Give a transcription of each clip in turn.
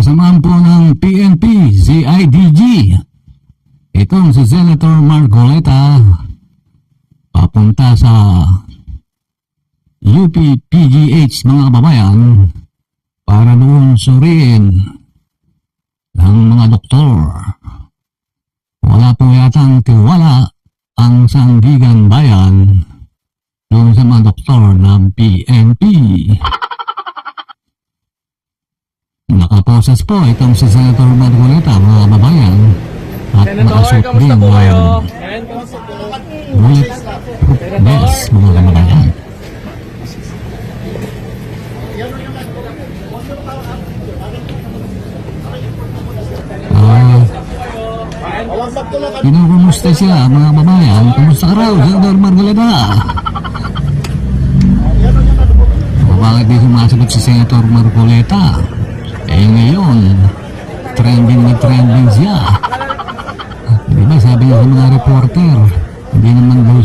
Kasamahan po ng PNP, CIDG. Itong si Senator Marcoleta papunta sa UP-PGH mga kababayan para doon suriin ng mga doktor. Wala po yatang tiwala ang Sandigan Bayan doon sa mga doktor ng PNP. Nakaposes po itong si Senator Marcoleta mga kababayan at nakasuot din ng bulletproof vest mga kababayan. Kinukumusta siya mga kababayan. Kumusta ka raw, Senator Marcoleta? Bakit di sumasagot si Senator Marcoleta? Ngayon, trending na trending siya. Diba sabi niya sa mga reporter, hindi naman daw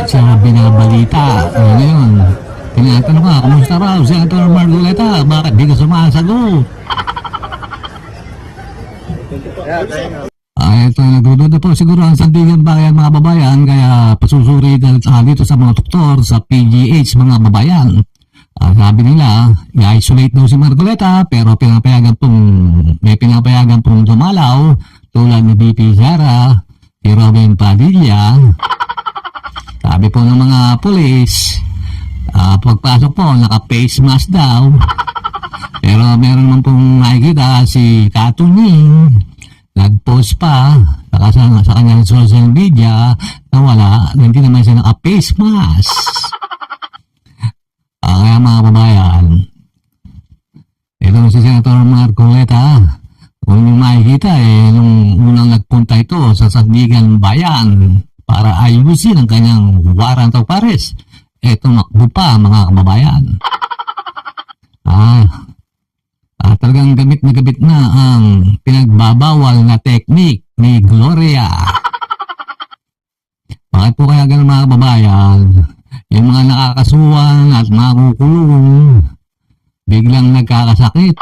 siya binabalita. Ngayon, tinatanong ka, kumusta raw, Senator Marcoleta? Bakit di ka sumasagot? Ito, nagdududa po siguro ang Sandigan Bayan mga babayan, kaya pasusuri dito sa mga doktor sa PGH mga babayan. Sabi nila, i-isolate daw si Marcoleta pero may pinapayagan pong dumalaw tulad ni BP Sara, si Robin Padilla. Sabi po ng mga polis, pagpasok po, naka-face mask daw. Pero meron naman pong nakikita si Katuning, nag-post pa sa kanyang social media na hindi naman siya naka-face mask. Kaya mga babayan, ito si Senator Marcoleta, kung yung makikita nung unang nagpunta ito sa Sandigan Bayan para ayusin ang kanyang warrant of arrest, tumakbo pa mga kababayan. Talagang gamit na ang pinagbabawal na teknik ni Gloria. Bakit po kaya ganun mga kababayan? Yung mga nakakasuhan at makukulong, biglang nagkakasakit.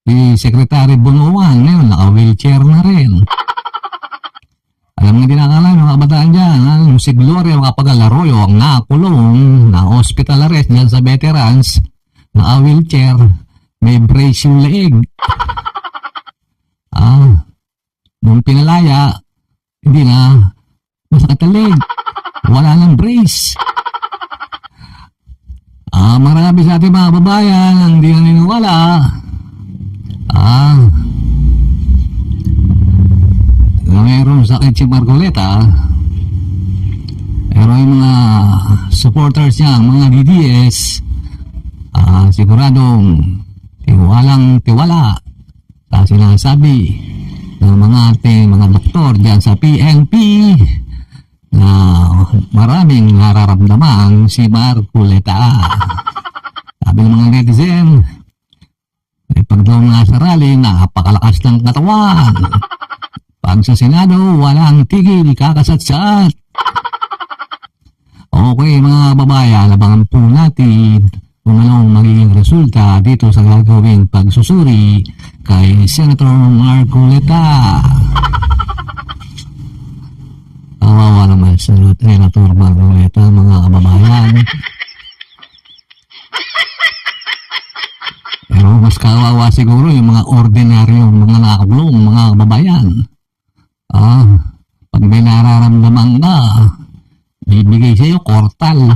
Si Secretary Bunuan, ngayon naka-wheelchair na rin. Alam nga dinakala ng mga kabataan dyan, si Gloria Macapagal-Arroyo ang nakakulong, na-hospital arrest dyan sa veterans, naka-wheelchair, may brace yung leeg. Nung pinalaya, hindi na masakit ang leg. Wala nang brace. Marami sa ating mga babayan ang hindi naniniwala. Mayroong sakit si Marcoleta. Pero yung mga supporters niya, mga DDS, siguradong walang tiwala sa sinasabi ng mga doktor dyan sa PNP na maraming nararamdaman si Marcoleta. Sabi ng mga netizen, pag daw nga sa rally, napakalakas ng katawan. Pag sa Senado, walang tigil, kakasatsat. Okay mga babayan, abangan po natin kung anong magiging resulta dito sa gagawing pagsusuri kay Senator Marcoleta. Kawawa naman sa Senator Marcoleta mga kababayan. Pero mas kawawa siguro yung mga ordinaryong mga nakakulong mga kababayan. Pag may nararamdaman ka, bibigay sa'yo kortal.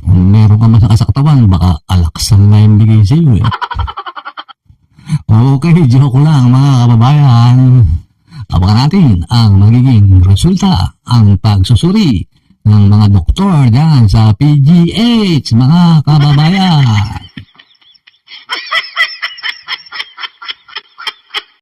Kung meron ka masakit sa katawan, baka alaksan na yung bigay sa'yo Okay, joke lang mga kababayan. Abangan natin ang magiging resulta, ang pagsusuri ng mga doktor dyan sa PGH, mga kababayan.